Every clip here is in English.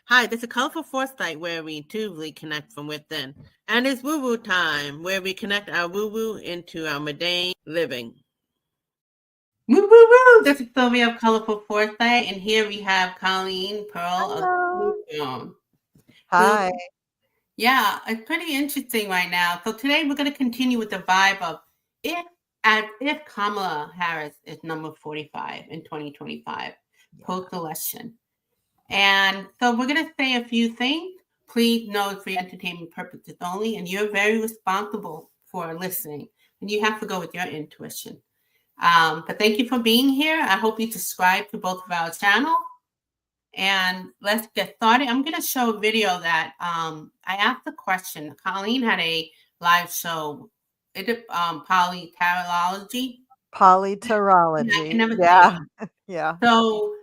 Hi, this is Colorful Foresight, where we intuitively connect from within. And it's Woo Woo time, where we connect our woo woo into our mundane living. Woo woo woo! This is Sylvia of Colorful Foresight, and here we have Colleen Pearl of Blue. Hi. Yeah, it's pretty interesting right now. So today we're going to continue with the vibe of if Kamala Harris is number 45 in 2025, post-election. And so we're going to say a few things. Please know it's for entertainment purposes only, and you're very responsible for listening, and you have to go with your intuition. But thank you for being here. I hope you subscribe to both of our channels. And let's get started. I'm going to show a video that I asked a question. Colleen had a live show. Is it polyterology? Polyterology. Yeah. So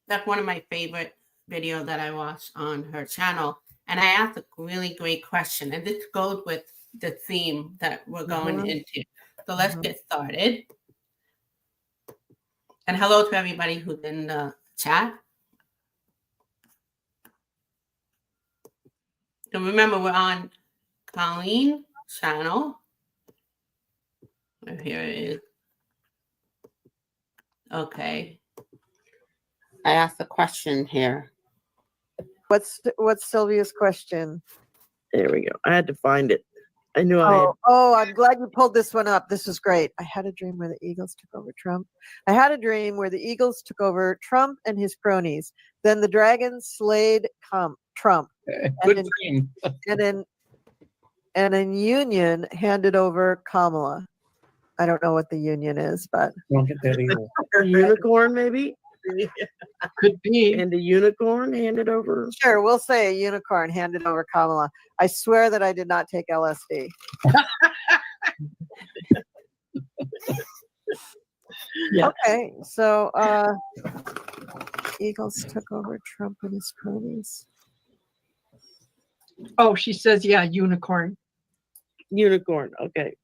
that's one of my favorite videos that I watched on her channel. And I asked a really great question. And this goes with the theme that we're going into. So let's get started. And hello to everybody who's in the chat. So remember, we're on Colleen's channel. Here it is. Okay. I asked a question here. What's Sylvia's question? There we go. I had to find it. I knew I had. Oh, I'm glad you pulled this one up. This was great. I had a dream where the Eagles took over Trump. I had a dream where the Eagles took over Trump and his cronies. Then the dragon slayed Trump. Good dream. and in union handed over Kamala. I don't know what the union is, but Don't get that evil. A unicorn, maybe? Could be. And a unicorn handed over. sure, we'll say a unicorn handed over Kamala. I swear that I did not take LSD. Yeah. Okay, so Eagles took over Trump and his cronies. Oh, she says, yeah, unicorn. Unicorn, okay.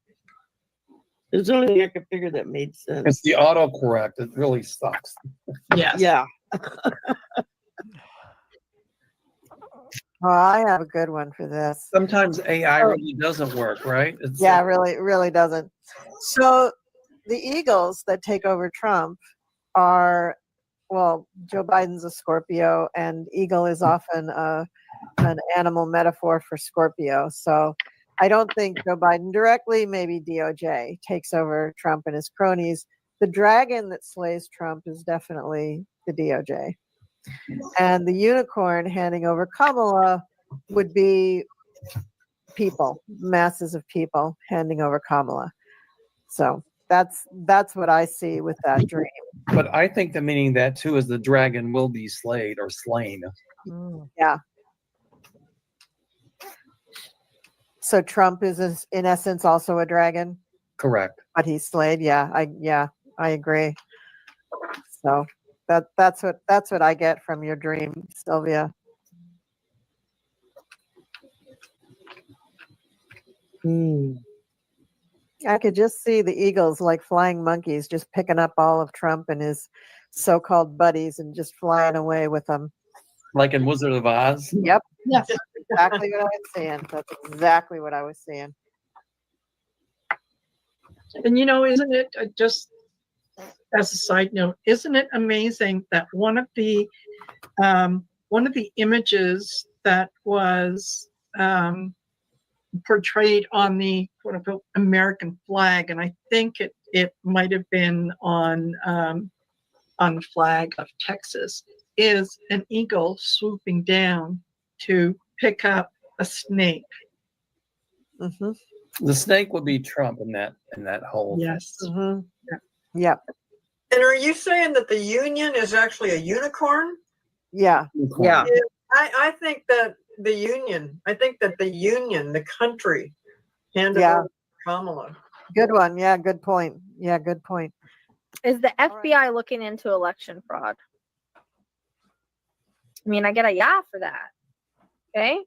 There's the only thing I could figure that made sense. It's the autocorrect. It really sucks. Yes. Yeah. Oh, I have a good one for this. Sometimes AI really doesn't work, right? It's Yeah, it really doesn't. So the Eagles that take over Trump are, well, Joe Biden's a Scorpio, and eagle is often an animal metaphor for Scorpio. So I don't think Joe Biden directly, maybe DOJ, takes over Trump and his cronies. The dragon that slays Trump is definitely the DOJ. And the unicorn handing over Kamala would be people, masses of people handing over Kamala. So that's what I see with that dream. But I think the meaning of that too is the dragon will be slayed or slain. Yeah. So Trump is in essence also a dragon, Correct. but he's slayed. Yeah, I agree. So that's what I get from your dream, Sylvia. I could just see the Eagles like flying monkeys, just picking up all of Trump and his so-called buddies and just flying away with them. Like in Wizard of Oz. Yep. Yes. That's exactly what I was saying. That's exactly what I was saying. And isn't it just as a side note, isn't it amazing that one of the images that was portrayed on the quote unquote American flag, and I think it might have been on the flag of Texas, is an eagle swooping down to pick up a snake. The snake would be Trump in that whole. Yes. Yep. And are you saying that the union is actually a unicorn? Yeah. Yeah. I think that the union, the country, handed over Kamala. Good one. Yeah, good point. Is the FBI looking into election fraud? I mean, I get a yeah for that. Okay.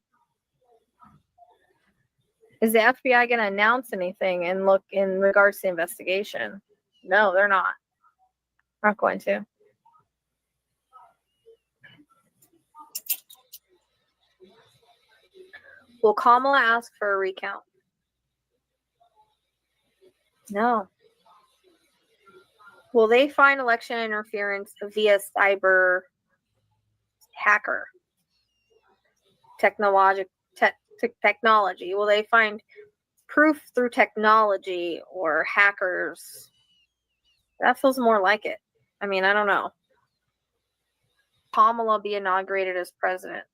Is the FBI going to announce anything and look in regards to the investigation? No, they're not. Not going to. Will Kamala ask for a recount? No. Will they find election interference via cyber hacker technology? Will they find proof through technology or hackers? That feels more like it. I mean, I don't know. Kamala be inaugurated as president?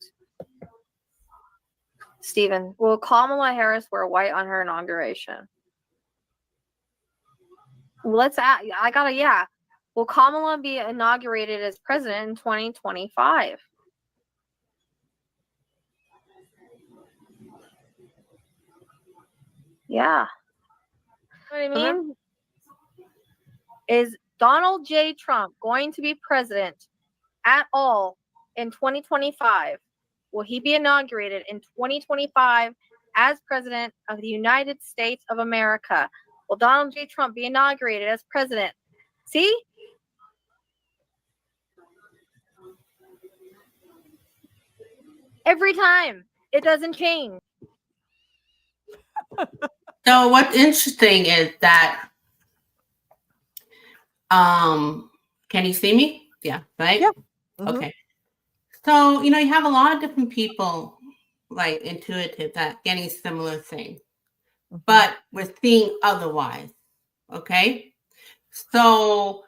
Stephen, will Kamala Harris wear white on her inauguration? Let's add, yeah. Will Kamala be inaugurated as president in 2025? Yeah. You know what I mean? Is Donald J. Trump going to be president at all in 2025? Will he be inaugurated in 2025 as president of the United States of America? Will Donald J. Trump be inaugurated as president? See? Every time. It doesn't change. So what's interesting is that, can you see me? Yeah, right? Yep. Mhm. Okay. So, you have a lot of different people, like intuitive, that getting similar things, but we're seeing otherwise. Okay. So,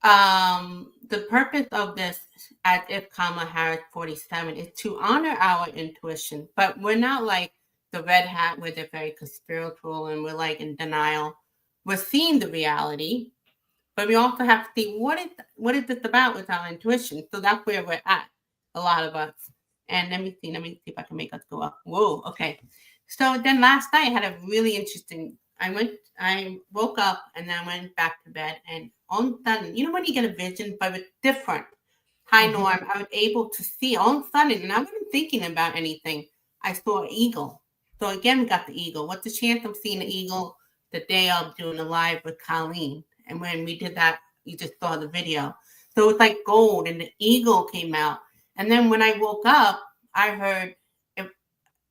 the purpose of this, as if Kamala Harris 47, is to honor our intuition, but we're not like the red hat where they're very conspiratorial and we're like in denial. We're seeing the reality, but we also have to see what is this about with our intuition. So that's where we're at, a lot of us. And let me see if I can make us go up. Whoa, okay. So then last night I had a really interesting. I woke up and then went back to bed, and all of a sudden, when you get a vision, but it's different. Hi, Norm. I was able to see all of a sudden, and I wasn't thinking about anything. I saw an eagle. So again, we got the eagle. What's the chance of seeing the eagle the day of doing a live with Colleen? And when we did that, you just saw the video. So it's like gold, and the eagle came out. And then when I woke up, I heard if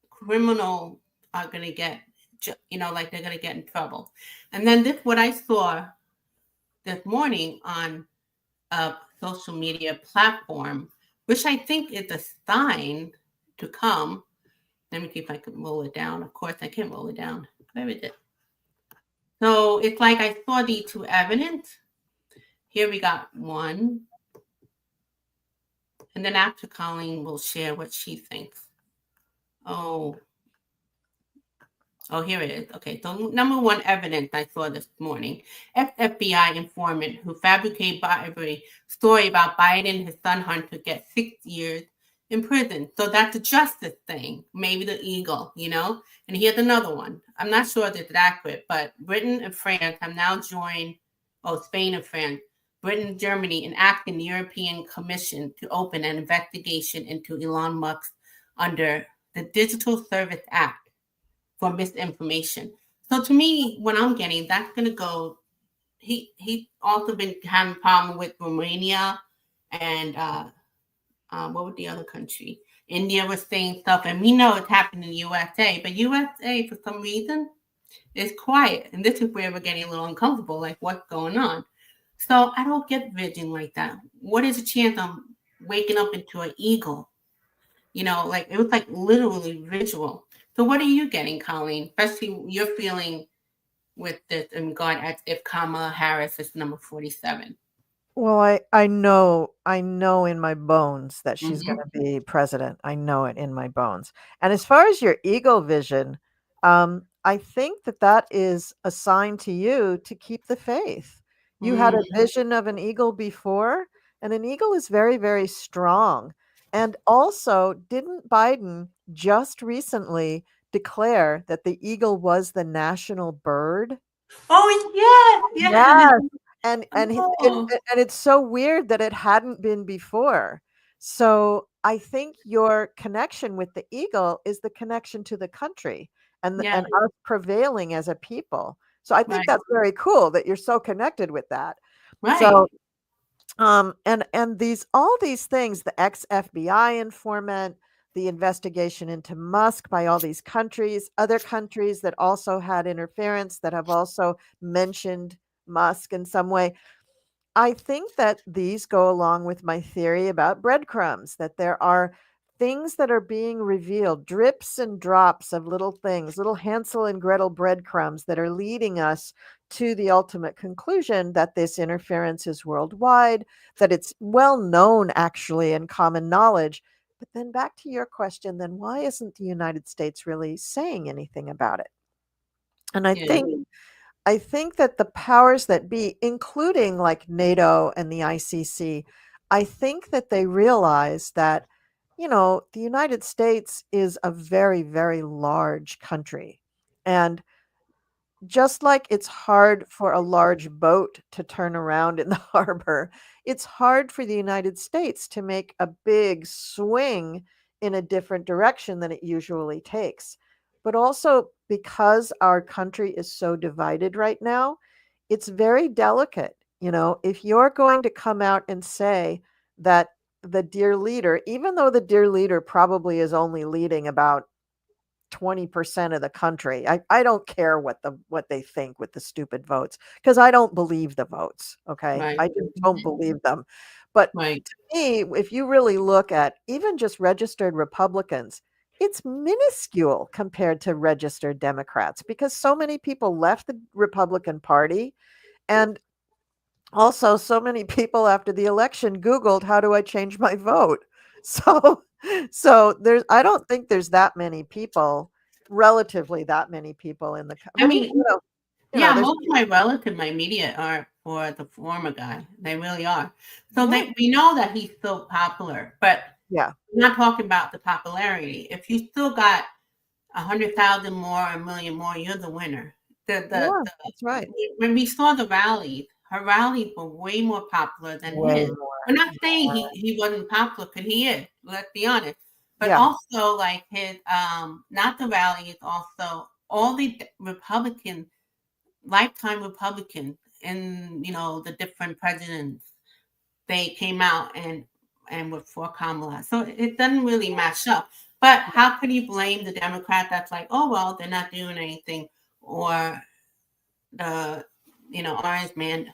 criminals are going to get, like they're going to get in trouble. And then what I saw this morning on a social media platform, which I think is a sign to come. Let me see if I can roll it down. Of course, I can't roll it down. Where is it? So it's like I saw the two evidence. Here we got one. And then after Colleen will share what she thinks. Oh, here it is. Okay, so number one evidence I saw this morning. FBI informant who fabricated bribery story about Biden and his son Hunter get 6 years in prison. So that's a justice thing. Maybe the eagle, And here's another one. I'm not sure that it's accurate, but Britain and France have now joined, Spain and France, Britain and Germany in asking the European Commission to open an investigation into Elon Musk under the Digital Service Act for misinformation. So to me, what I'm getting, that's going to go. He also been having a problem with Romania and what was the other country? India was saying stuff, and we know it's happening in the USA, but USA for some reason is quiet, and this is where we're getting a little uncomfortable, like what's going on. So I don't get vision like that. What is the chance I'm waking up into an eagle? Like it was like literally visual. So what are you getting, Colleen? Especially you're feeling with this in regard as if Kamala Harris is number 47. Well, I know in my bones that she's going to be president. I know it in my bones. And as far as your eagle vision, I think that is a sign to you to keep the faith. You had a vision of an eagle before, and an eagle is very, very strong. And also, didn't Biden just recently declare that the eagle was the national bird? Oh, yes. Yes. And it's so weird that it hadn't been before. So I think your connection with the eagle is the connection to the country and us prevailing as a people. So I think that's very cool that you're so connected with that. Right. So and all these things, the ex-FBI informant, the investigation into Musk by all these countries, other countries that also had interference that have also mentioned Musk in some way. I think that these go along with my theory about breadcrumbs, that there are things that are being revealed, drips and drops of little things, little Hansel and Gretel breadcrumbs that are leading us to the ultimate conclusion that this interference is worldwide, that it's well known actually in common knowledge. But then back to your question, then why isn't the United States really saying anything about it? And Yeah. I think that the powers that be, including like NATO and the ICC, I think that they realize that, the United States is a very, very large country. And just like it's hard for a large boat to turn around in the harbor, it's hard for the United States to make a big swing in a different direction than it usually takes. But also because our country is so divided right now, it's very delicate. If you're going to come out and say that the dear leader, even though the dear leader probably is only leading about 20% of the country. I don't care what they think with the stupid votes because I don't believe the votes. Okay. Right. I just don't believe them. But Right. to me, if you really look at even just registered Republicans, it's minuscule compared to registered Democrats because so many people left the Republican Party. And also so many people after the election Googled, how do I change my vote? So I don't think there's that many people, relatively that many people in the I mean, yeah, there's most of my relatives, my immediate, are for the former guy. They really are. So Yeah. we know that he's still popular, but Yeah. we're not talking about the popularity. If you still got 100,000 more, a million more, you're the winner. Yeah, that's right. When we saw the rallies, her rallies were way more popular than Way his. more. We're not saying he wasn't popular, because he is. Let's be honest. But Yeah. also, like his not the rallies, also all the Republican, lifetime Republicans, and the different presidents, they came out and were for Kamala. So it doesn't really match up. But how can you blame the Democrat that's like, oh well, they're not doing anything, or the orange man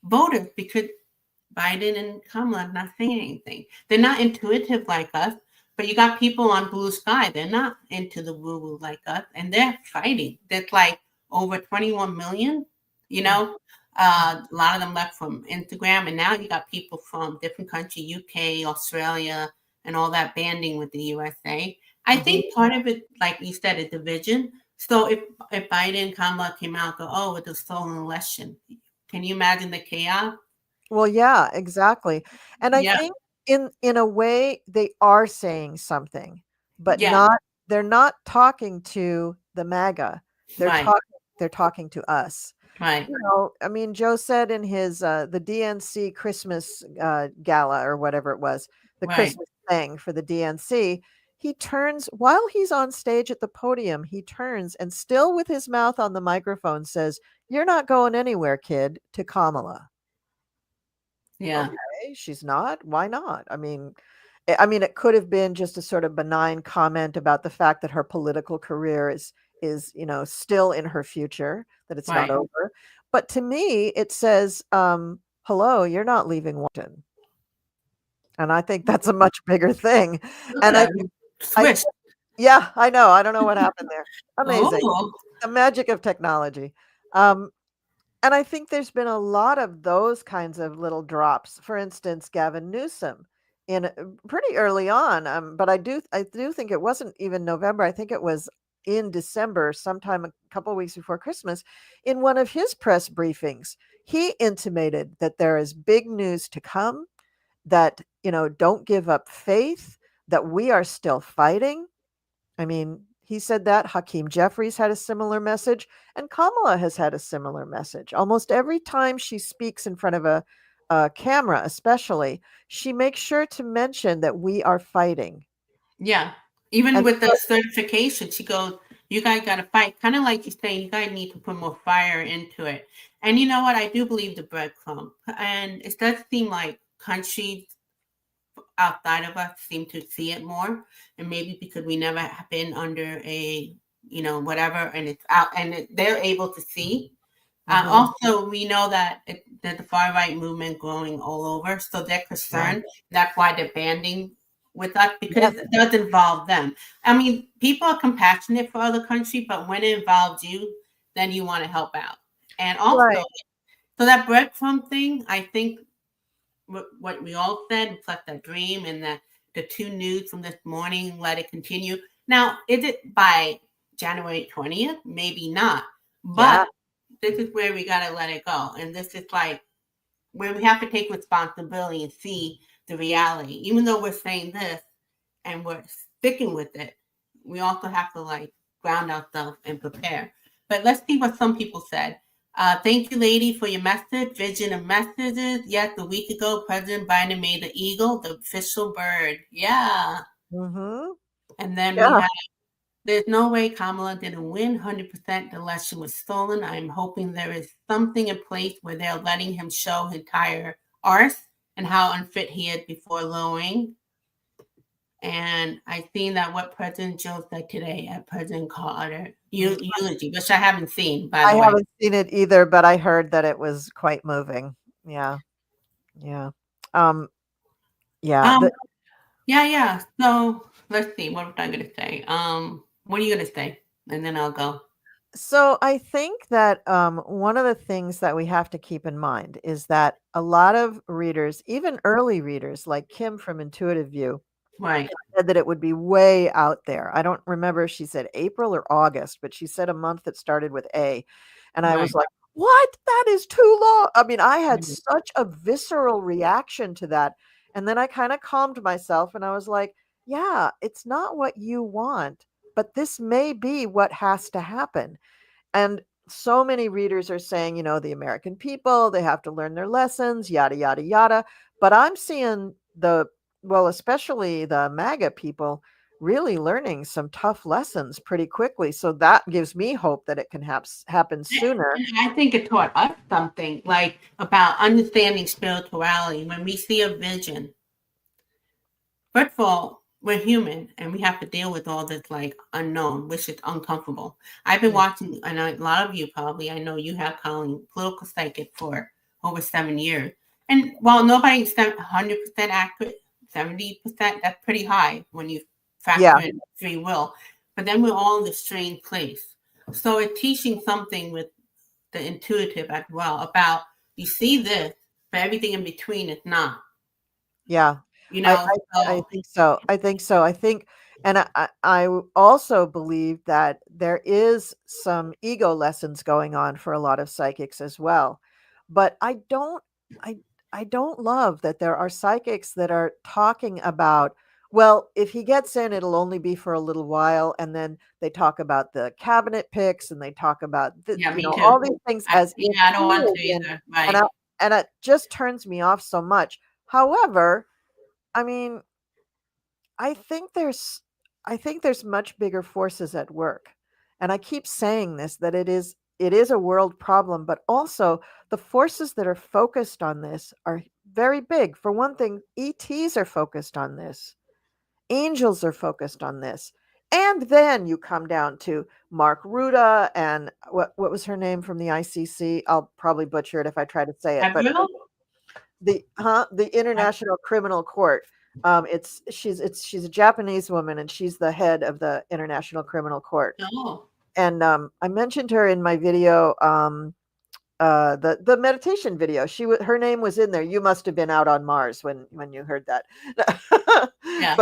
voters, because Biden and Kamala are not saying anything. They're not intuitive like us. But you got people on Bluesky, they're not into the woo-woo like us, and they're fighting. There's like over 21 million, a lot of them left from Instagram, and now you got people from different countries, UK, Australia, and all that banding with the USA. I think part of it, like you said, is division. So if Biden and Kamala came out and go, oh, it's a stolen election, can you imagine the chaos? Well, yeah, exactly. And I Yeah, think in a way they are saying something, but yeah, they're not talking to the MAGA. They're right, talking to us. right, I mean, Joe said in his the DNC Christmas gala or whatever it was, the right. Christmas thing for the DNC, he turns while he's on stage at the podium, he turns and still with his mouth on the microphone says, "You're not going anywhere, kid," to Kamala. Yeah, Okay, she's not. Why not? I mean, it could have been just a sort of benign comment about the fact that her political career is still in her future, that it's not right. over. But to me, it says, "Hello, you're not leaving Washington," and I think that's a much bigger thing. And I, Swish. yeah, I know. I don't know what happened there. Amazing, Oh, the magic of technology. And I think there's been a lot of those kinds of little drops. For instance, Gavin Newsom in pretty early on, but I do think it wasn't even November. I think it was in December, sometime a couple weeks before Christmas, in one of his press briefings, he intimated that there is big news to come, that, don't give up faith, that we are still fighting. I mean, he said that. Hakeem Jeffries had a similar message, and Kamala has had a similar message. Almost every time she speaks in front of a camera, especially, she makes sure to mention that we are fighting. yeah. Even And with the certification, she goes, you guys got to fight. Kind of like you're saying, you guys need to put more fire into it. And you know what? I do believe the breadcrumb. And it does seem like countries outside of us seem to see it more, and maybe because we never have been under a, whatever, and it's out, and they're able to see. Mhm. Also, we know that that the far right movement growing all over, so they're concerned. That's why they're banding with us, because it does involve them. I mean, people are compassionate for other countries, but when it involves you, then you want to help out. And also, Right. so that breadcrumb thing, I think what we all said, plus that dream and the two news from this morning, let it continue. Now, is it by January 20th? Maybe not. But this is where we got to let it go. And this is like where we have to take responsibility and see the reality. Even though we're saying this and we're sticking with it, we also have to like ground ourselves and prepare. But let's see what some people said. Thank you, lady, for your message. Vision of messages. Yes, a week ago, President Biden made the eagle the official bird. Yeah. Mhm. And then we Yeah. have, there's no way Kamala didn't win. 100% the election was stolen. I'm hoping there is something in place where they're letting him show his entire arse and how unfit he is before lowering. And I seen that what President Joe said today at President Carter eulogy, which I haven't seen, by I the way. haven't seen it either, but I heard that it was quite moving. Yeah. Yeah. Yeah. Yeah. So let's see. What was I gonna say? What are you gonna say? And then I'll go. So I think that one of the things that we have to keep in mind is that a lot of readers, even early readers like Kim from Intuitive View, Right. said that it would be way out there. I don't remember if she said April or August, but she said a month that started with A. And I was Right. like, what? That is too long. I mean, I had Mhm. such a visceral reaction to that. And then I kind of calmed myself and I was like, yeah, it's not what you want, but this may be what has to happen. And so many readers are saying, the American people, they have to learn their lessons, yada, yada, yada. But I'm seeing especially the MAGA people really learning some tough lessons pretty quickly. So that gives me hope that it can happen sooner. And I think it taught us something like about understanding spirituality. When we see a vision, first of all, we're human and we have to deal with all this like unknown, which is uncomfortable. I've been Yeah. watching, and a lot of you probably, I know you have, Colleen, political psychic for over 7 years. And while nobody's 100% accurate, 70%, that's pretty high when you Yeah. factor in free will. But then we're all in the strange place. So it's teaching something with the intuitive as well about you see this, but everything in between is not. Yeah. You I, know, I think so. I think, and I also believe that there is some ego lessons going on for a lot of psychics as well. But I don't love that there are psychics that are talking about, well, if he gets in, it'll only be for a little while, and then they talk about the cabinet picks and they talk about yeah, me all too. these things as if I don't he want is to in, either. and Right. it just turns me off so much. However, I mean, I think there's I think there's much bigger forces at work. And I keep saying this that it is a world problem, but also the forces that are focused on this are very big. For one thing, ETs are focused on this. Angels are focused on this. And then you come down to Mark Ruda and what was her name from the ICC? I'll probably butcher it if I try to say it, but Gabriel? the International Criminal Court. She's a Japanese woman and she's the head of the International Criminal Court. No. And I mentioned her in my video, the meditation video. Her name was in there. You must have been out on Mars when you heard that. Yeah.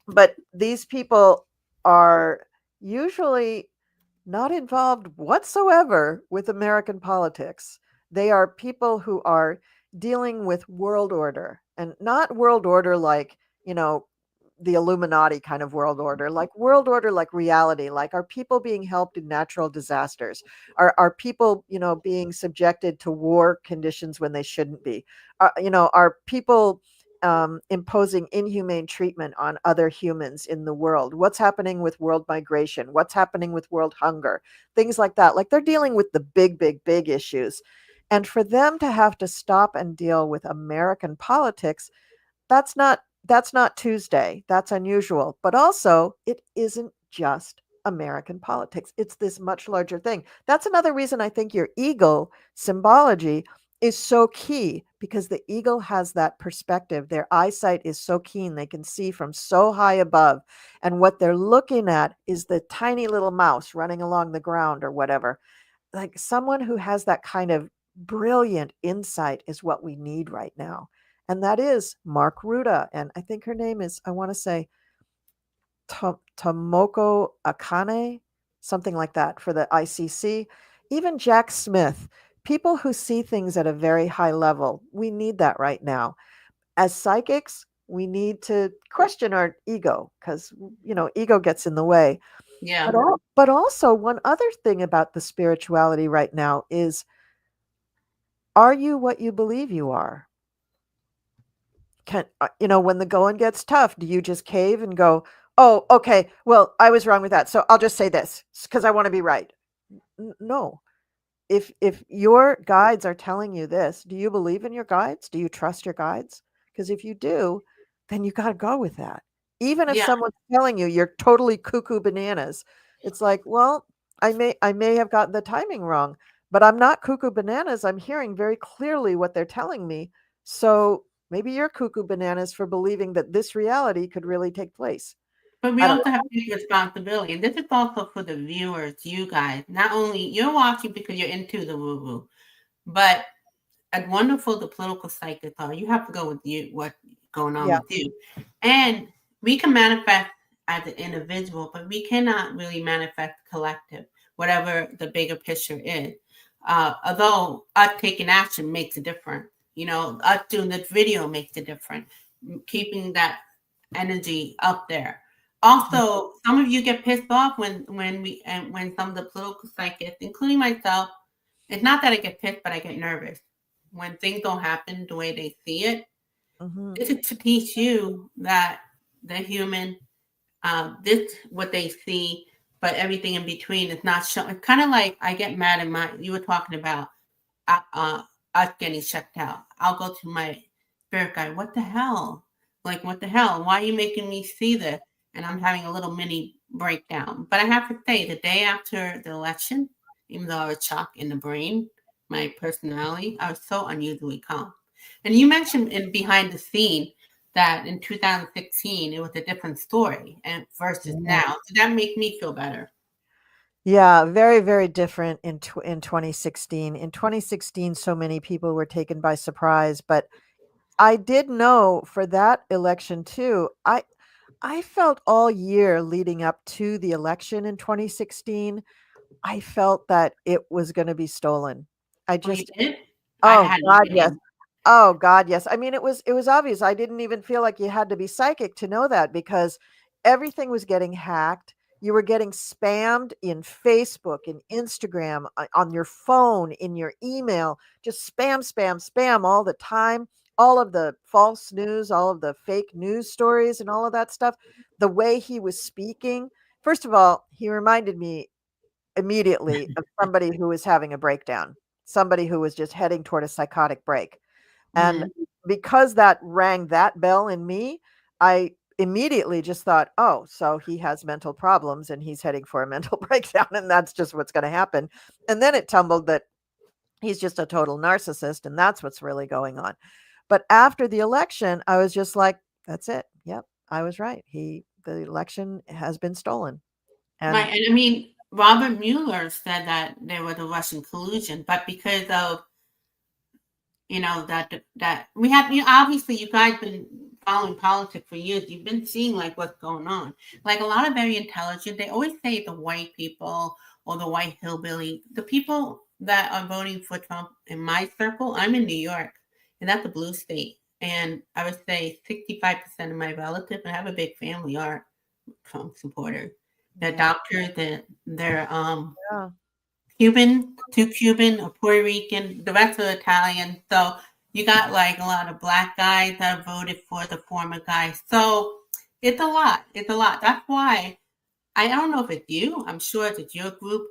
But these people are usually not involved whatsoever with American politics. They are people who are dealing with world order, and not world order like, the Illuminati kind of world order, like reality, like are people being helped in natural disasters? Are people, being subjected to war conditions when they shouldn't be? Are people imposing inhumane treatment on other humans in the world? What's happening with world migration? What's happening with world hunger? Things like that. Like they're dealing with the big, big, big issues. And for them to have to stop and deal with American politics, that's not Tuesday. That's unusual. But also, it isn't just American politics. It's this much larger thing. That's another reason I think your eagle symbology is so key, because the eagle has that perspective. Their eyesight is so keen. They can see from so high above. And what they're looking at is the tiny little mouse running along the ground or whatever. Like someone who has that kind of brilliant insight is what we need right now. And that is Mark Ruda. And I think her name is, I want to say, Tomoko Akane, something like that, for the ICC. Even Jack Smith, people who see things at a very high level. We need that right now. As psychics, we need to question our ego, because, ego gets in the way. Yeah. But also, one other thing about the spirituality right now is, are you what you believe you are? When the going gets tough, do you just cave and go, oh, okay, well, I was wrong with that, so I'll just say this because I want to be right? No. If your guides are telling you this, do you believe in your guides? Do you trust your guides? Because if you do, then you got to go with that. Even if Yeah. someone's telling you you're totally cuckoo bananas, it's like, well, I may have gotten the timing wrong, but I'm not cuckoo bananas. I'm hearing very clearly what they're telling me. So maybe you're cuckoo bananas for believing that this reality could really take place. But we I don't also have to take responsibility. And this is also for the viewers, you guys. Not only you're watching because you're into the woo-woo, but as wonderful the political psychics are, you have to go with you, what's going on Yeah. with you. And we can manifest as an individual, but we cannot really manifest collective, whatever the bigger picture is. Although us taking action makes a difference. Us doing this video makes a difference. Keeping that energy up there. Also, some of you get pissed off when some of the political psychics, including myself, it's not that I get pissed, but I get nervous when things don't happen the way they see it. Mhm. This is to teach you that the human, this what they see, but everything in between is not shown. It's kind of like I get mad at you were talking about us getting checked out. I'll go to my spirit guide. What the hell? Like, what the hell? Why are you making me see this? And I'm having a little mini breakdown. But I have to say, the day after the election, even though I was shocked in the brain, my personality, I was so unusually calm. And you mentioned in behind the scene that in 2016 it was a different story and versus now. So that makes me feel better. Yeah, very, very different in 2016. In 2016, so many people were taken by surprise, but I did know for that election too. I felt all year leading up to the election in 2016, I felt that it was going to be stolen. I Oh, you just did? I Oh had a God, yes. feeling. Oh God, yes. I mean, it was obvious. I didn't even feel like you had to be psychic to know that, because everything was getting hacked. You were getting spammed in Facebook, in Instagram, on your phone, in your email, just spam, spam, spam all the time. All of the false news, all of the fake news stories, and all of that stuff. The way he was speaking, first of all, he reminded me immediately of somebody who was having a breakdown, somebody who was just heading toward a psychotic break. And because that rang that bell in me, I immediately just thought, oh, so he has mental problems and he's heading for a mental breakdown, and that's just what's going to happen. And then it tumbled that he's just a total narcissist, and that's what's really going on. But after the election, I was just like, that's it. Yep, I was right. The election has been stolen. Right. And And I mean, Robert Mueller said that there was a Russian collusion, but because of, that we have, obviously you guys been following politics for years. You've been seeing like what's going on. Like a lot of very intelligent, they always say the white people or the white hillbilly, the people that are voting for Trump in my circle, I'm in New York, and that's a blue state. And I would say 65% of my relatives, and I have a big family, are Trump supporters. They're yeah, doctors, they're yeah. Cuban, two Cuban, a Puerto Rican, the rest are Italian. So you got like a lot of black guys that voted for the former guy. So it's a lot. It's a lot. That's why I don't know if it's you. I'm sure it's your group.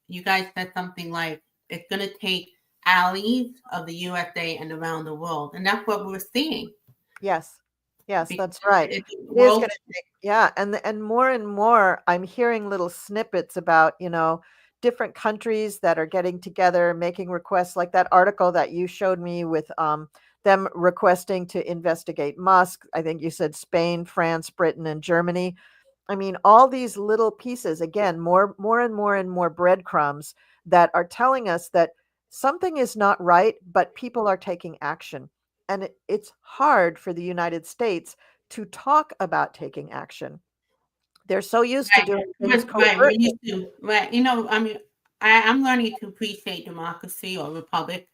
You guys said something like it's gonna take allies of the USA and around the world. And that's what we're seeing. Yes. Yes, Because that's right. it's It is world going to take, yeah, and more and more, I'm hearing little snippets about, different countries that are getting together, making requests, like that article that you showed me with them requesting to investigate Musk. I think you said Spain, France, Britain, and Germany. I mean, all these little pieces, again, more and more and more breadcrumbs that are telling us that something is not right, but people are taking action. And it's hard for the United States to talk about taking action. They're so used to right, doing things right. We covertly. used to, right. I mean, I'm learning to appreciate democracy or republic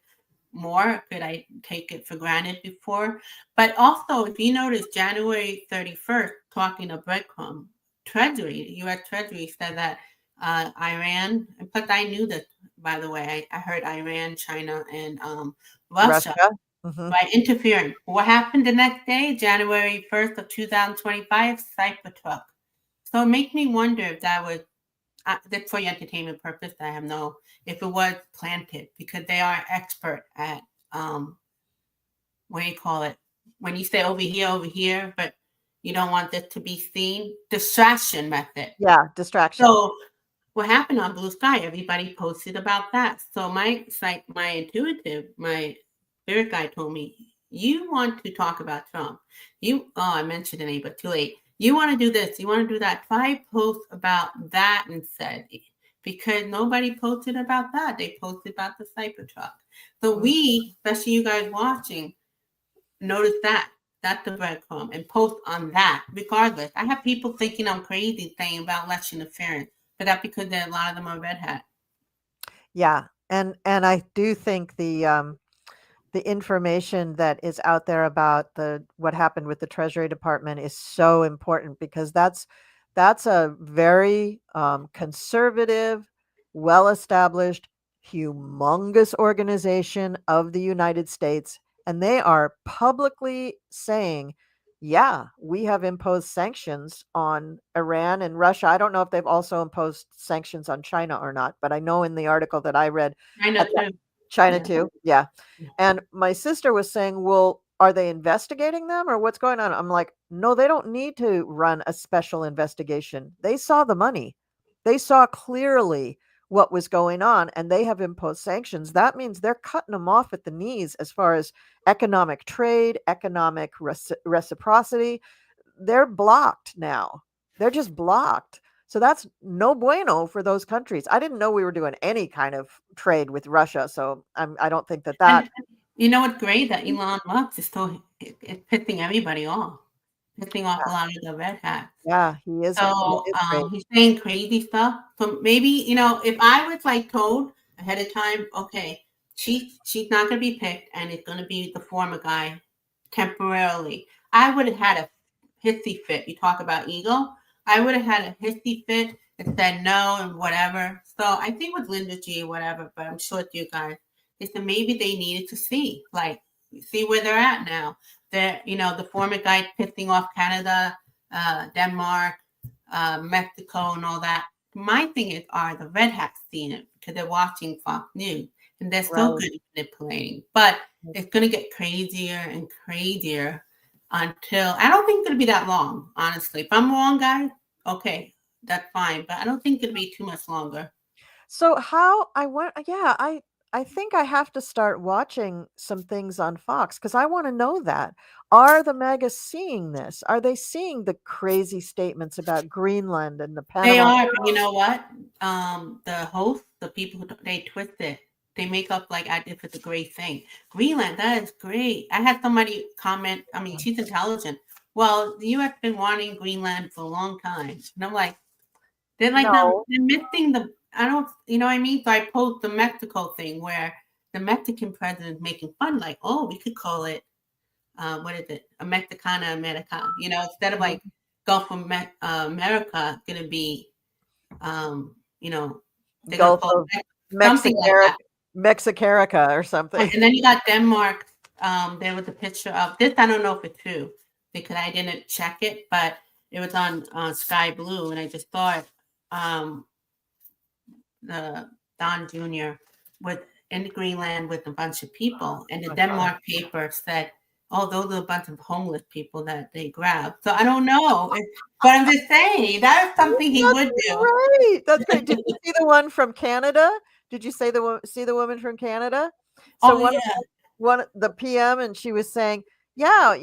more. Could I take it for granted before? But also, if you notice, January 31st, talking of breadcrumb, Treasury, U.S. Treasury said that Iran, and plus I knew this, by the way, I heard Iran, China, and Russia, Russia. Hmm. by interfering. What happened the next day, January 1st of 2025, Cybertruck. So it makes me wonder if that was that's for entertainment purpose. I have no, if it was planted, because they are expert at what do you call it? When you say over here, but you don't want this to be seen, distraction method. Yeah, distraction. So what happened on Blue Sky? Everybody posted about that. So my intuitive, my spirit guide told me, you want to talk about Trump. I mentioned the name, but too late. You want to do this, you want to do that. Try post about that instead. Because nobody posted about that. They posted about the Cybertruck. So we, especially you guys watching, notice that. That's the breadcrumb and post on that regardless. I have people thinking I'm crazy saying about election interference, but that's because a lot of them are red hat. Yeah, and I do think the information that is out there about the what happened with the Treasury Department is so important because that's a very conservative, well-established, humongous organization of the United States, and they are publicly saying, "Yeah, we have imposed sanctions on Iran and Russia." I don't know if they've also imposed sanctions on China or not, but I know in the article that I read, I know at that, too. China Yeah. too, yeah. And my sister was saying, "Well, are they investigating them or what's going on?" I'm like, "No, they don't need to run a special investigation. They saw the money. They saw clearly what was going on and they have imposed sanctions. That means they're cutting them off at the knees as far as economic trade, economic reciprocity. They're blocked now. They're just blocked. So that's no bueno for those countries. I didn't know we were doing any kind of trade with Russia, so I don't think that And that you know what's great? That Elon Musk is still it's pissing everybody off, pissing off a lot of the red hats. yeah, he is So great. he's saying crazy stuff. So maybe, if I was like told ahead of time, okay, she's not gonna be picked and it's gonna be the former guy temporarily, I would have had a hissy fit. You talk about ego. I would have had a hissy fit and said no and whatever. So I think with Linda G or whatever, but I'm sure it's you guys, is that maybe they needed to see where they're at now. They're, the former guy pissing off Canada, Denmark, Mexico, and all that. My thing is, are the red hats seeing it because they're watching Fox News and they're so Right. good at manipulating? But it's going to get crazier and crazier until I don't think it'll be that long, honestly. If I'm wrong, guys, okay, that's fine. But I don't think it'll be too much longer. So how I want yeah, I think I have to start watching some things on Fox because I want to know that. Are the megas seeing this? Are they seeing the crazy statements about Greenland and the They Panama? are, but you know what? The hosts, the people who they twist it. They make up like as if it's a great thing. Greenland, that is great. I had somebody comment. I mean, she's intelligent. Well, the U.S. been wanting Greenland for a long time, and I'm like, they're like, no, No. they're missing the. I don't, you know what I mean? So I post the Mexico thing where the Mexican president is making fun, like, oh, we could call it, what is it, a Mexicana America? Instead of like Gulf of America, gonna be, they're gonna Gulf call of it something like that. Mexicarica or something. And then you got Denmark. There was a picture of this. I don't know if it's true because I didn't check it, but it was on Sky Blue, and I just thought the Don Jr. was in Greenland with a bunch of people, and the Denmark paper said oh, those are a bunch of homeless people that they grab. So I don't know. But I'm just saying that is something he would do. Right. That's great. Did you see the one from Canada? Did you see the woman from Canada? So Oh, yeah. one the PM, and she was saying, yeah,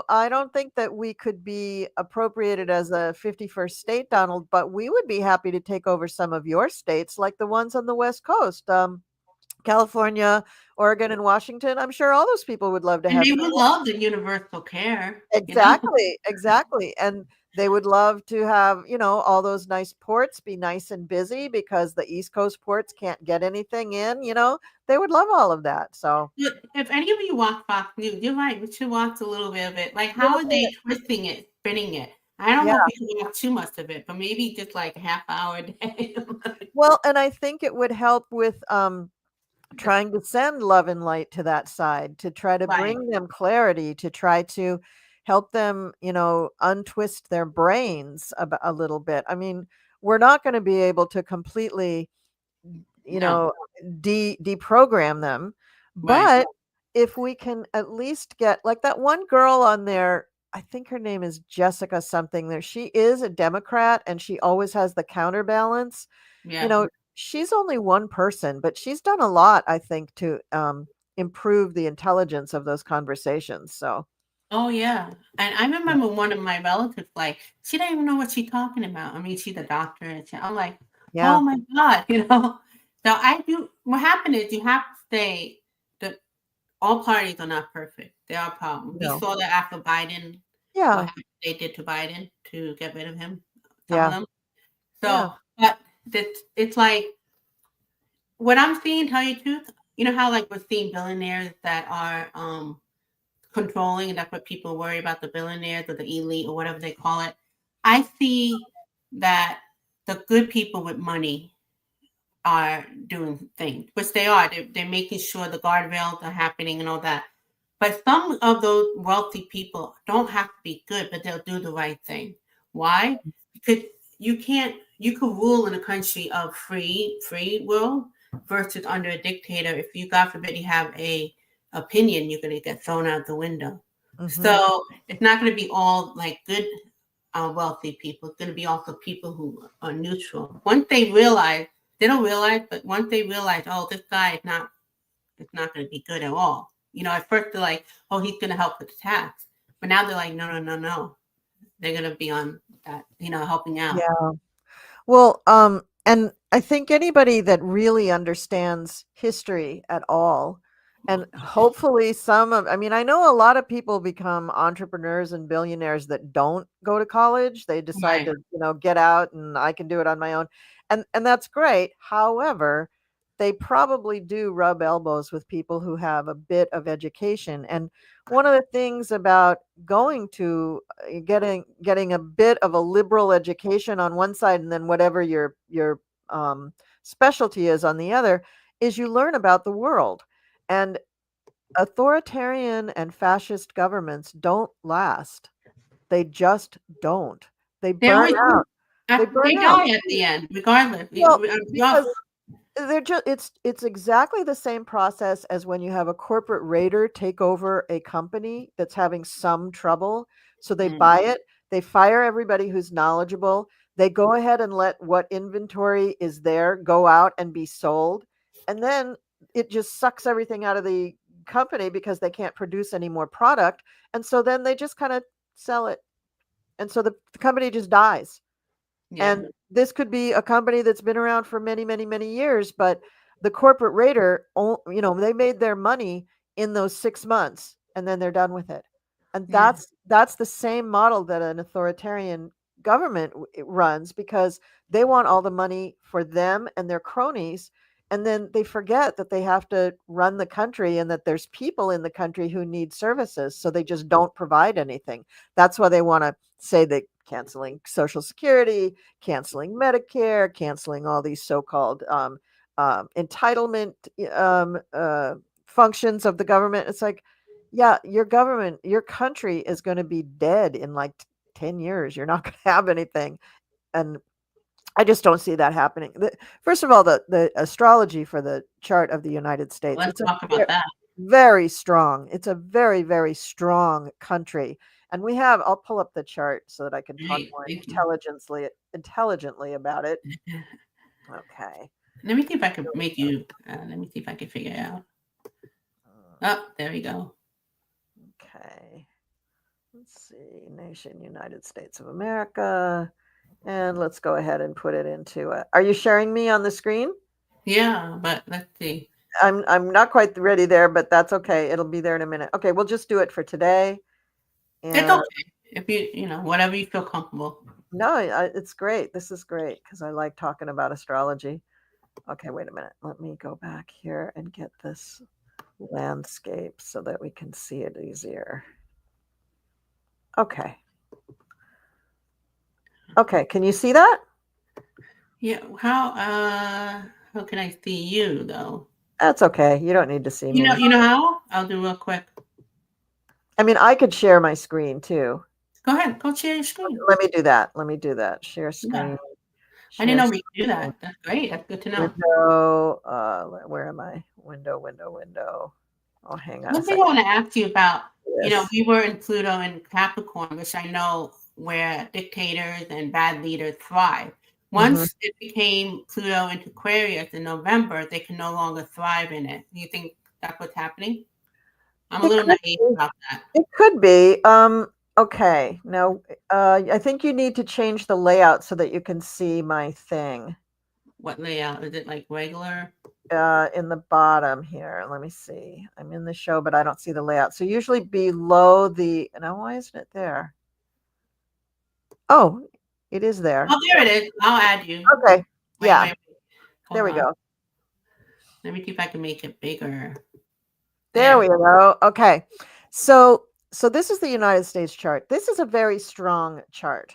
I don't think that we could be appropriated as a 51st state, Donald, but we would be happy to take over some of your states, like the ones on the West Coast, California, Oregon, and Washington. I'm sure all those people would love to And have they would love the universal care. exactly. And they would love to have, all those nice ports be nice and busy because the East Coast ports can't get anything in, they would love all of that. So Look, if any of you watch Fox News, you're right. We should watch a little bit of it. Like, how Little are they twisting it, spinning it? I don't yeah. know if we can watch too much of it, but maybe just like a half hour a day. Well, and I think it would help with trying to send love and light to that side, to try to Right. bring them clarity, to try to help them, untwist their brains a little bit. I mean, we're not going to be able to completely, No. deprogram them, Right. but if we can at least get like that one girl on there, I think her name is Jessica something there. She is a Democrat and she always has the counterbalance. Yeah. She's only one person, but she's done a lot, I think, to improve the intelligence of those conversations. So, Oh, yeah. And I remember one of my relatives, like, she didn't even know what she's talking about. I mean, she's a doctor. And I'm like, yeah, oh my God, So what happened is you have to say that all parties are not perfect. There are problems. We no, saw that after Biden, yeah, what they did to Biden to get rid of him, some of yeah, them. yeah, So, but it's like, what I'm seeing, tell you the truth, how like we're seeing billionaires that are controlling, and that's what people worry about, the billionaires or the elite or whatever they call it. I see that the good people with money are doing things, which they are. They're making sure the guardrails are happening and all that. But some of those wealthy people don't have to be good, but they'll do the right thing. Why? Because you could rule in a country of free will versus under a dictator. If you, God forbid, you have a opinion, you're going to get thrown out the window. mhm, So it's not going to be all like good, wealthy people. It's going to be also people who are neutral. Once they realize, they don't realize, but once they realize, oh, this guy it's not going to be good at all. At first they're like, oh, he's going to help with the tax. But now they're like, no, no, no, no. They're going to be on that, helping out. yeah. Well, and I think anybody that really understands history at all, and hopefully I mean, I know a lot of people become entrepreneurs and billionaires that don't go to college. They decide Right. to, get out and I can do it on my own. And that's great. However, they probably do rub elbows with people who have a bit of education. And one of the things about going to getting a bit of a liberal education on one side and then whatever your specialty is on the other is you learn about the world. And authoritarian and fascist governments don't last. They just don't. They They burn always out. They they burn out. die at the end, regardless. Well, We because they're just it's exactly the same process as when you have a corporate raider take over a company that's having some trouble. So they buy it, they fire everybody who's knowledgeable, they go ahead and let what inventory is there go out and be sold, and then it just sucks everything out of the company because they can't produce any more product, and so then they just kind of sell it, and so the company just dies. yeah. And this could be a company that's been around for many, many, many years, but the corporate raider, they made their money in those 6 months and then they're done with it. And Yeah. that's the same model that an authoritarian government runs because they want all the money for them and their cronies. And then they forget that they have to run the country and that there's people in the country who need services. So they just don't provide anything. That's why they want to say that canceling Social Security, canceling Medicare, canceling all these so-called entitlement functions of the government. It's like, yeah, your country is going to be dead in like 10 years. You're not going to have anything. And I just don't see that happening. First of all, the astrology for the chart of the United States. Let's talk about that. very strong. It's a very, very strong country. And we have, I'll pull up the chart so that I can talk Right, more thank you. intelligently about it. Okay. Let me see if I can make you. Let me see if I can figure it out. Oh, there we go. Okay. Let's see. Nation, United States of America. And let's go ahead and put it into it. Are you sharing me on the screen? Yeah, but let's see. I'm not quite ready there, but that's okay. It'll be there in a minute. Okay, we'll just do it for today. It's And okay if you know whatever you feel comfortable. no, it's great. This is great because I like talking about astrology. Okay, wait a minute. Let me go back here and get this landscape so that we can see it easier. Okay. Okay, can you see that? Yeah. How can I see you though? That's okay. You don't need to see me. You know how? I'll do real quick. I mean, I could share my screen too. Go ahead. Go share your screen. Let me do that. Let me do that. Share screen. Yeah. I didn't Share know we could do that. That's great. That's good to know. window. Where am I? Window. Oh, hang on a One thing second. I want to ask you about, Yes. we were in Pluto and Capricorn, which I know where dictators and bad leaders thrive. Once it became Pluto into Aquarius in November, they can no longer thrive in it. Do you think that's what's happening? I'm a It little could naive be. about that. It could be. Okay. Now, I think you need to change the layout so that you can see my thing. What layout? Is it like regular? In the bottom here. Let me see. I'm in the show, but I don't see the layout. So usually below the. Now, why isn't it there? Oh, it is there. Oh, there it is. I'll add you. Okay. Wait, Yeah. wait. There we Hold on. go. Let me see if I can make it bigger. There we go. Okay. So this is the United States chart. This is a very strong chart.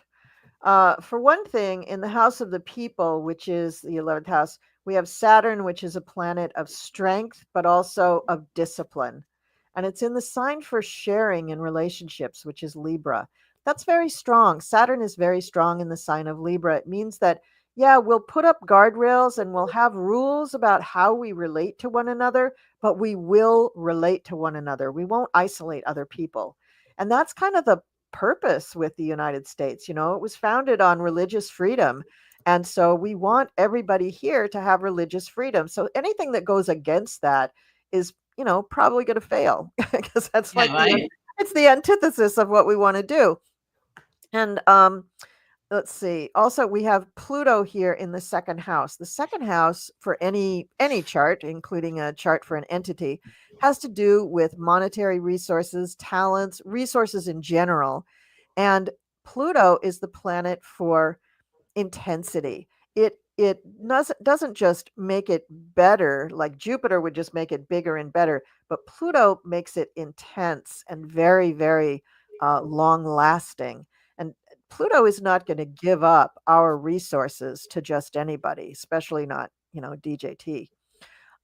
For one thing, in the house of the people, which is the 11th house, we have Saturn, which is a planet of strength, but also of discipline. And it's in the sign for sharing in relationships, which is Libra. That's very strong. Saturn is very strong in the sign of Libra. It means that, yeah, we'll put up guardrails and we'll have rules about how we relate to one another, but we will relate to one another. We won't isolate other people. And that's kind of the purpose with the United States. It was founded on religious freedom. And so we want everybody here to have religious freedom. So anything that goes against that is, probably going to fail because that's Yeah, right? it's the antithesis of what we want to do. And let's see. Also, we have Pluto here in the second house. The second house for any chart, including a chart for an entity, has to do with monetary resources, talents, resources in general. And Pluto is the planet for intensity. It doesn't just make it better, like Jupiter would just make it bigger and better, but Pluto makes it intense and very, very long lasting. And Pluto is not going to give up our resources to just anybody, especially not, DJT.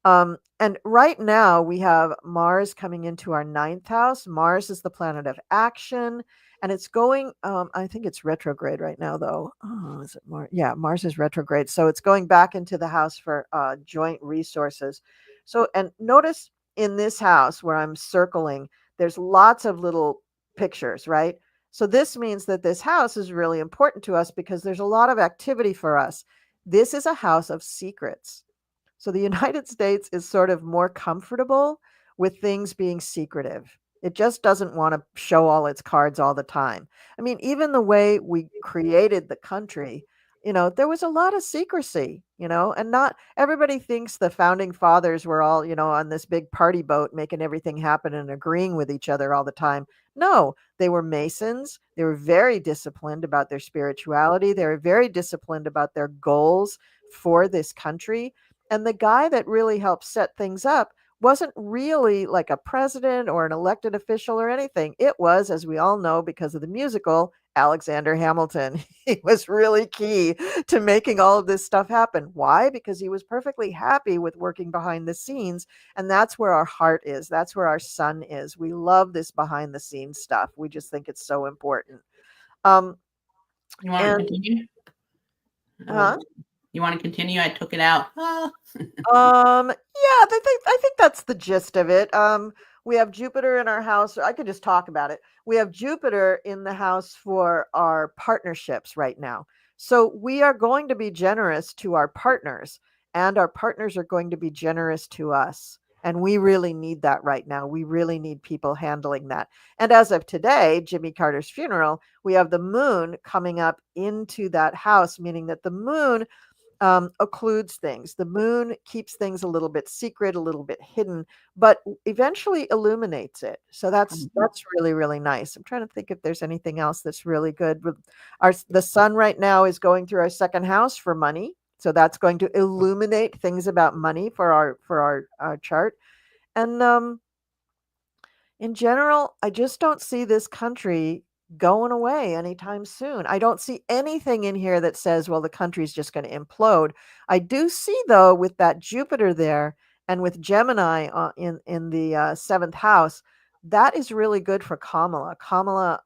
And right now we have Mars coming into our 9th house. Mars is the planet of action, and it's going, I think it's retrograde right now, though. Oh, is it Mars? Yeah, Mars is retrograde. So it's going back into the house for joint resources. So, and notice in this house where I'm circling, there's lots of little pictures, right? So this means that this house is really important to us because there's a lot of activity for us. This is a house of secrets. So the United States is sort of more comfortable with things being secretive. It just doesn't want to show all its cards all the time. I mean, even the way we created the country, there was a lot of secrecy, and not everybody thinks the founding fathers were all, on this big party boat making everything happen and agreeing with each other all the time. No, they were Masons. They were very disciplined about their spirituality. They were very disciplined about their goals for this country. And the guy that really helped set things up wasn't really like a president or an elected official or anything. It was, as we all know, because of the musical, Alexander Hamilton. He was really key to making all of this stuff happen. Why? Because he was perfectly happy with working behind the scenes. And that's where our heart is. That's where our sun is. We love this behind the scenes stuff. We just think it's so important. You want to continue? Huh? You want to continue? I took it out. Oh. Yeah, I think that's the gist of it. We have Jupiter in our house. I could just talk about it. We have Jupiter in the house for our partnerships right now. So we are going to be generous to our partners, and our partners are going to be generous to us. And we really need that right now. We really need people handling that. And as of today, Jimmy Carter's funeral, we have the moon coming up into that house, meaning that the moon occludes things. The moon keeps things a little bit secret, a little bit hidden, but eventually illuminates it. So that's really, really nice. I'm trying to think if there's anything else that's really good. The sun right now is going through our second house for money, so that's going to illuminate things about money for our chart. And in general, I just don't see this country going away anytime soon. I don't see anything in here that says, well, the country's just going to implode. I do see, though, with that Jupiter there and with Gemini in the seventh house, that is really good for Kamala. Kamala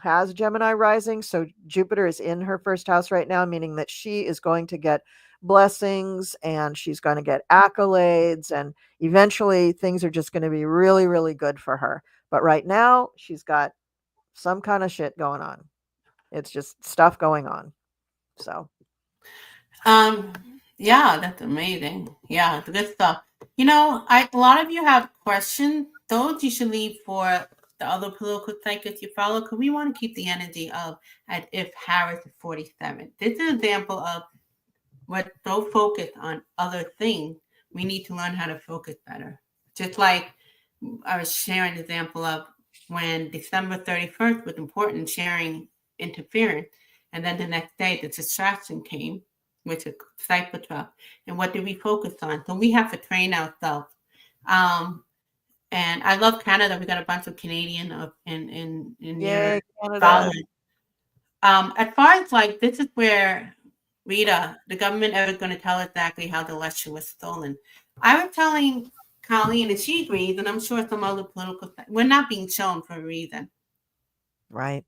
has Gemini rising, so Jupiter is in her first house right now, meaning that she is going to get blessings and she's going to get accolades, and eventually things are just going to be really, really good for her. But right now, she's got some kind of shit going on. It's just stuff going on. So, Yeah, that's amazing. Yeah, it's good stuff. You know, a lot of you have questions. Those you should leave for the other political psychics you follow, because we want to keep the energy of at if Harris is 47. This is an example of we're so focused on other things. We need to learn how to focus better. Just like I was sharing an example of when December 31st was important, sharing interference, and then the next day the distraction came, which is Cybertruck. And what did we focus on? So we have to train ourselves. And I love Canada. We got a bunch of Canadian in your Canada. following. As far as like, this is where Rita, the government ever going to tell exactly how the election was stolen? I was telling Colleen, and she agrees, and I'm sure some other political, we're not being shown for a reason. Right.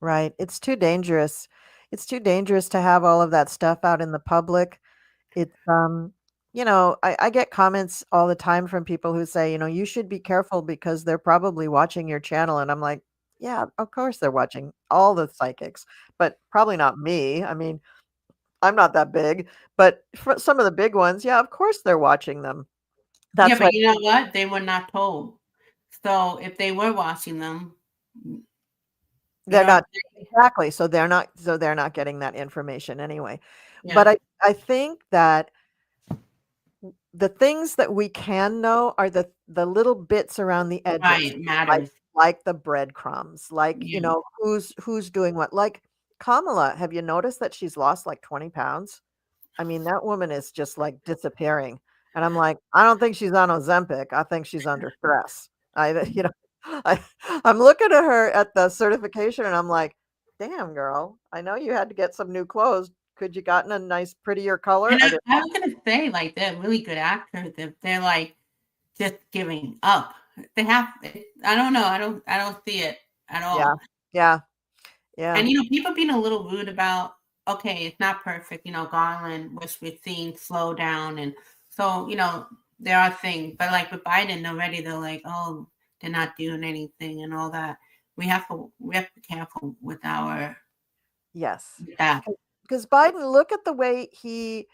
It's too dangerous. It's too dangerous to have all of that stuff out in the public. It's I get comments all the time from people who say, you should be careful because they're probably watching your channel. And I'm like, yeah, of course they're watching all the psychics, but probably not me. I mean, I'm not that big, but for some of the big ones, yeah, of course they're watching them. Yeah, That's but why you know what? They were not told. So if they were watching them, they're know, not exactly. So they're not getting that information anyway. yeah, But I think that the things that we can know are the little bits around the edges, right, matters. like the breadcrumbs, like Yeah. who's doing what. Like Kamala, have you noticed that she's lost like 20 pounds? I mean, that woman is just like disappearing. And I'm like, I don't think she's on Ozempic. I think she's under stress. I, I'm looking at her at the certification and I'm like, damn, girl, I know you had to get some new clothes. Could you gotten a nice, prettier color? And I was gonna say, like, they're really good actors. If they're like just giving up, they have. I don't know. I don't see it at all. Yeah. And people being a little rude about, okay, it's not perfect. Garland, which we've seen slow down, and so there are things. But like with Biden already, they're like, oh, they're not doing anything and all that. We have to be careful with our Yes. that. Because Biden, look at the way he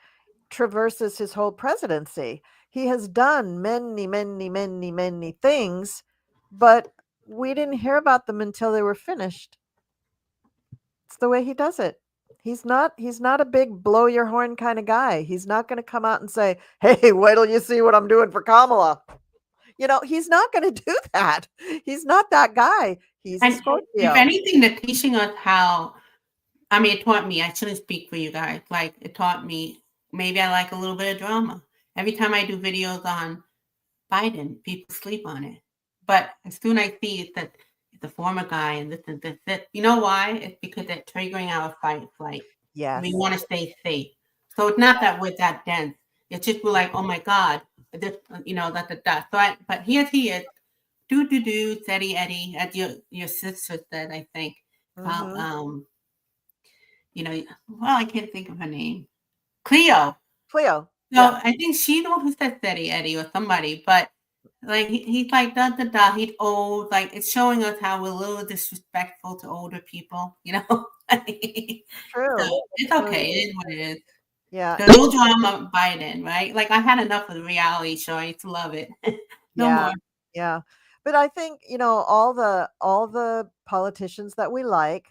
traverses his whole presidency. He has done many, many, many, many things, but we didn't hear about them until they were finished. It's the way he does it. He's not a big blow your horn kind of guy. He's not going to come out and say, "Hey, wait till you see what I'm doing for Kamala." He's not going to do that. He's not that guy. He's a Scorpio. If anything, they're teaching us how. I mean, it taught me. I shouldn't speak for you guys. Like, it taught me. Maybe I like a little bit of drama. Every time I do videos on Biden, people sleep on it. But as soon as I see it, that it's a former guy and this and this, that, you know why? It's because they're triggering our fight or flight. Yes. We want to stay safe. So it's not that we're that dense. It's just we're like, oh my God, this, that. So but here he is, do, Eddie, as your sister said, I think. Mm-hmm. Well, I can't think of her name. Cleo. Cleo. So Yeah. I think she the one who said Steady Eddie or somebody, but like he's like da da da. He's old. Like it's showing us how we're a little disrespectful to older people. You know. True. So it's True. okay. It is what it is. Yeah. The no drama Biden, right? Like I had enough of the reality show. I used to love it. No Yeah. more. Yeah. But I think, all the politicians that we like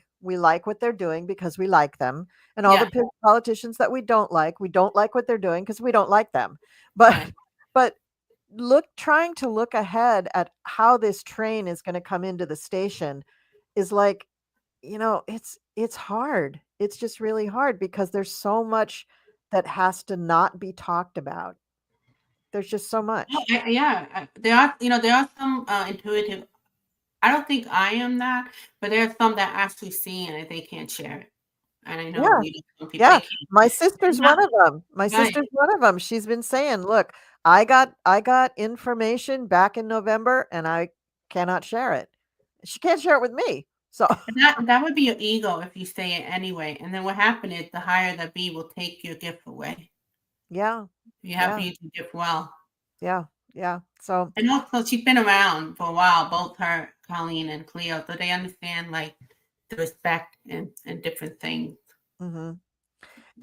what they're doing because we like them. And all Yeah. the politicians that we don't like what they're doing because we don't like them. But Right. but trying to look ahead at how this train is going to come into the station is like, it's hard. It's just really hard because there's so much that has to not be talked about. There's just so much. Yeah. There are some intuitive. I don't think I am that, but there are some that actually see it and they can't share it. And I know Yeah. some people Yeah. they can't. My sister's Not one of them. right. She's been saying, "Look, I got information back in November and I cannot share it." She can't share it with me. So, And that would be your ego if you say it anyway. And then what happened is the higher the bee will take your gift away. yeah. You have to Yeah. use the gift well. Yeah. Yeah. So, And also she's been around for a while, both her, Colleen and Cleo, so they understand like the respect and different things. mhm.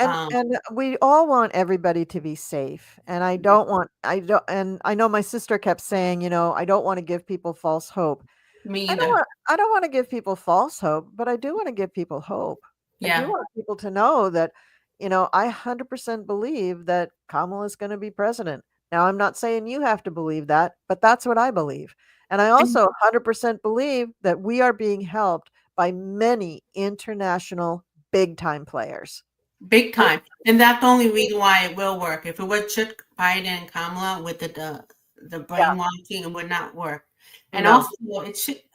Um, And we all want everybody to be safe. And I know my sister kept saying, I don't want to give people false hope. me I don't either. want I don't want to give people false hope, but I do want to give people hope. I do Yeah. want people to know that, I 100% believe that Kamala is going to be president. Now, I'm not saying you have to believe that, but that's what I believe. And I And also 100% believe that we are being helped by many international big time players. big time. And that's the only reason why it will work. If it were just Biden and Kamala with the Yeah, brainwashing, it would not work. And no, also,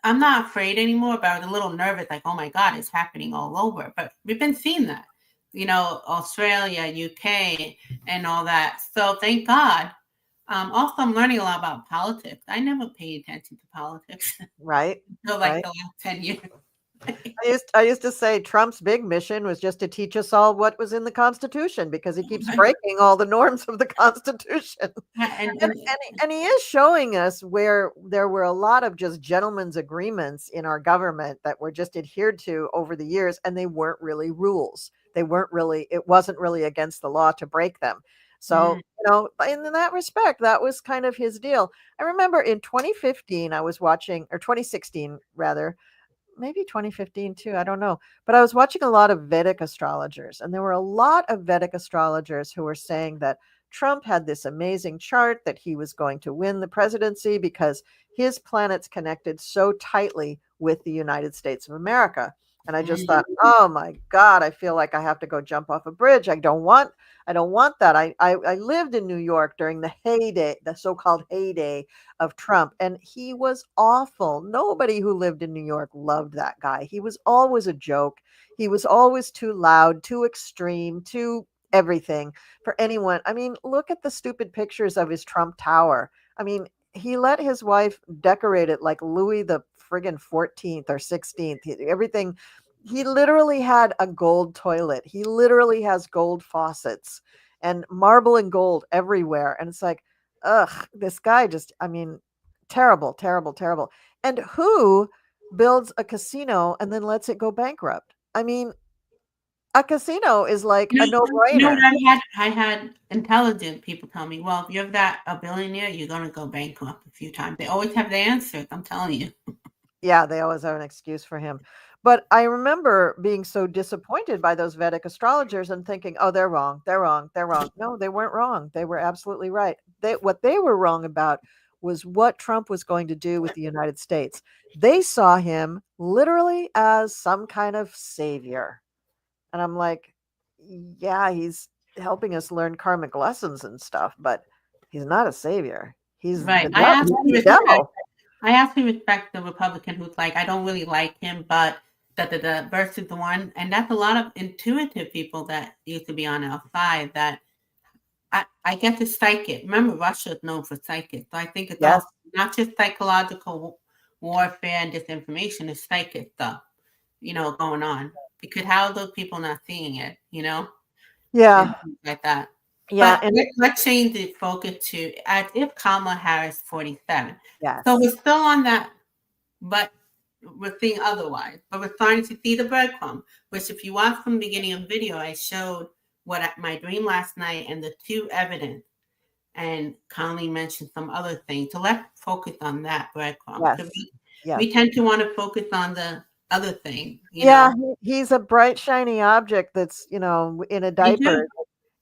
I'm not afraid anymore, but I was a little nervous, like, oh my God, it's happening all over. But we've been seeing that, Australia, UK, and all that. So thank God. Also, I'm learning a lot about politics. I never paid attention to politics right, until like right. the last 10 years. I used to say Trump's big mission was just to teach us all what was in the Constitution because he keeps breaking all the norms of the Constitution. And, And, and he is showing us where there were a lot of just gentlemen's agreements in our government that were just adhered to over the years, and they weren't really rules. It wasn't really against the law to break them. So, in that respect, that was kind of his deal. I remember in 2015, I was watching, or 2016 rather, maybe 2015 too, I don't know. But I was watching a lot of Vedic astrologers, and there were a lot of Vedic astrologers who were saying that Trump had this amazing chart that he was going to win the presidency because his planets connected so tightly with the United States of America. And I just thought, oh my God, I feel like I have to go jump off a bridge. I don't want that. I lived in New York during the heyday, the so-called heyday of Trump, and he was awful. Nobody who lived in New York loved that guy. He was always a joke. He was always too loud, too extreme, too everything for anyone. I mean, look at the stupid pictures of his Trump Tower. I mean, he let his wife decorate it like Louis the friggin' 14th or 16th. Everything. He literally had a gold toilet. He literally has gold faucets and marble and gold everywhere. And it's like, ugh, this guy just, I mean, terrible, terrible, terrible. And who builds a casino and then lets it go bankrupt? I mean, a casino is like a no-brainer. What I had intelligent people tell me, well, if you're a billionaire, you're gonna go bankrupt a few times. They always have the answers, I'm telling you. Yeah, they always have an excuse for him. But I remember being so disappointed by those Vedic astrologers and thinking, oh, they're wrong. They're wrong. They're wrong. No, they weren't wrong. They were absolutely right. What they were wrong about was what Trump was going to do with the United States. They saw him literally as some kind of savior. And I'm like, yeah, he's helping us learn karmic lessons and stuff, but he's not a savior. He's Right. the devil. I absolutely respect the Republican who's like, I don't really like him, but the versus the one, and that's a lot of intuitive people that used to be on our side that I get to psychic. Remember, Russia is known for psychic, so I think it's Yes. all not just psychological warfare and disinformation, it's psychic stuff, going on. Because how are those people not seeing it, Yeah. and things like that. Yeah. But let's change the focus to as if Kamala Harris 47. Yes. So we're still on that, but we're seeing otherwise. But we're starting to see the breadcrumb, which if you watch from the beginning of the video, I showed my dream last night and the two evidence. And Colleen mentioned some other things. So let's focus on that breadcrumb. Yes. We tend to want to focus on the other thing. He's a bright, shiny object that's, in a diaper.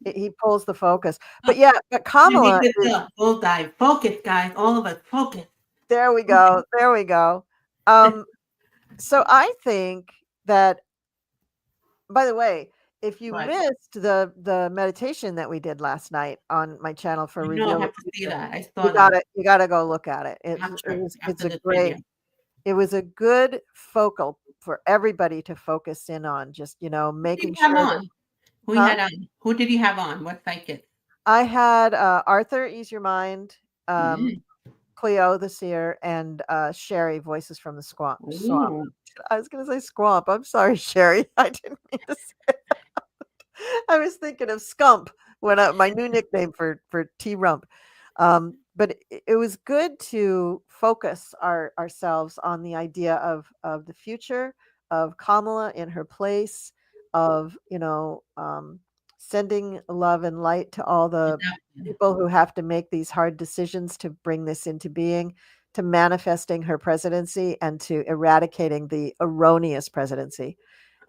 He pulls the focus. But Kamala. We'll dive. Focus, guys. All of us, focus. There we go. There we go. So I think that, by the way, if you missed the meditation that we did last night on my channel for I have to see that. I saw you gotta go look at it. It was a good focal for everybody to focus in on, just making sure. Who did you have on? What psychic? I had Arthur, Ease Your Mind, Cleo the Seer, and Sherry, Voices from the Swamp. I was going to say Swamp. I'm sorry, Sherry. I didn't mean to say that. I was thinking of Scump, my new nickname for T-Rump. But it was good to focus ourselves on the idea of the future, of Kamala in her place, of sending love and light to all the people who have to make these hard decisions to bring this into being, to manifesting her presidency and to eradicating the erroneous presidency.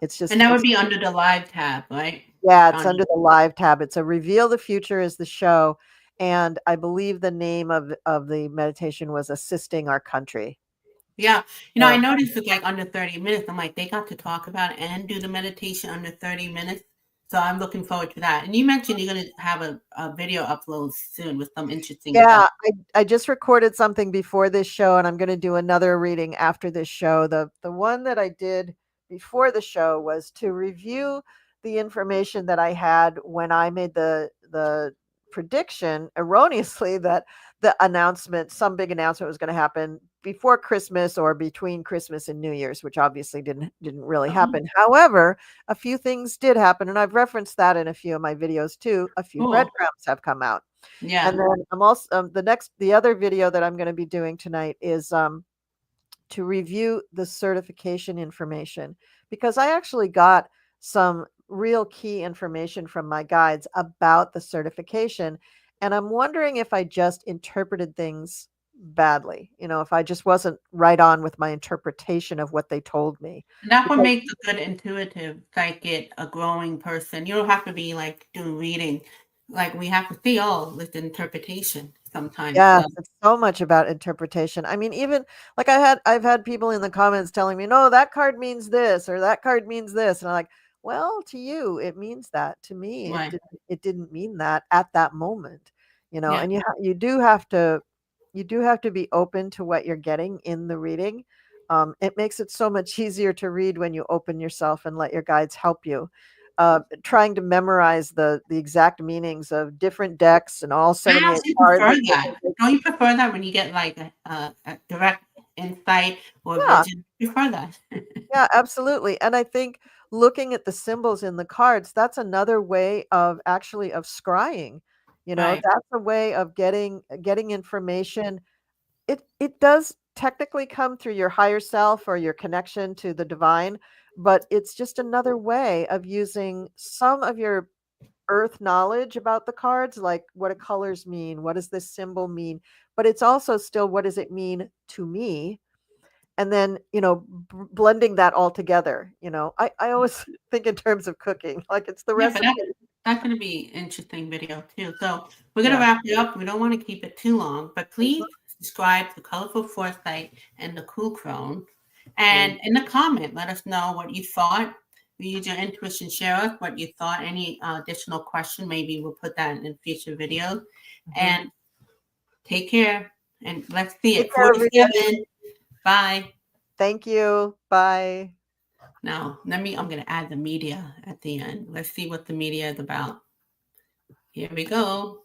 And that would be under the live tab, right? Yeah, it's under the live tab. It's a Reveal the Future is the show. And I believe the name of the meditation was Assisting Our Country. Yeah. I noticed it's like under 30 minutes. I'm like, they got to talk about it and do the meditation under 30 minutes. So I'm looking forward to that. And you mentioned you're going to have a video upload soon with some interesting stuff. I just recorded something before this show, and I'm going to do another reading after this show. The one that I did before the show was to review the information that I had when I made the prediction erroneously that some big announcement was going to happen before Christmas or between Christmas and New Year's, which obviously didn't really happen. However, a few things did happen, and I've referenced that in a few of my videos too. A few breadcrumbs have come out. Yeah. And then I'm also the other video that I'm going to be doing tonight is to review the certification information, because I actually got some real key information from my guides about the certification. And I'm wondering if I just interpreted things badly, if I just wasn't right on with my interpretation of what they told me. And that's what makes a good intuitive psychic a growing person. You don't have to be like doing reading. Like we have to see this interpretation sometimes. Yeah, it's so much about interpretation. I mean, even like I've had people in the comments telling me, no, that card means this or that card means this. And I'm like, well, to you, it means that. To me, it didn't mean that at that moment, and you do have to be open to what you're getting in the reading. It makes it so much easier to read when you open yourself and let your guides help you. Trying to memorize the exact meanings of different decks and all 78 cards. Don't you prefer that when you get like a direct insight or vision? Prefer that? Yeah, absolutely. And I think looking at the symbols in the cards, that's another way of scrying. That's a way of getting information. It does technically come through your higher self or your connection to the divine, but it's just another way of using some of your earth knowledge about the cards, like what do colors mean? What does this symbol mean? But it's also still, what does it mean to me? And then, blending that all together, I always think in terms of cooking, like it's the recipe. That's going to be an interesting video too. So we're going to wrap it up. We don't want to keep it too long, but please subscribe to Colorful Foresight and the Cool Crone. And in the comment, let us know what you thought. Use your intuition, share us what you thought. Any additional question, maybe we'll put that in future videos. And take care. And let's see it. 47. Bye. Thank you. Bye. Now, I'm going to add the media at the end. Let's see what the media is about. Here we go.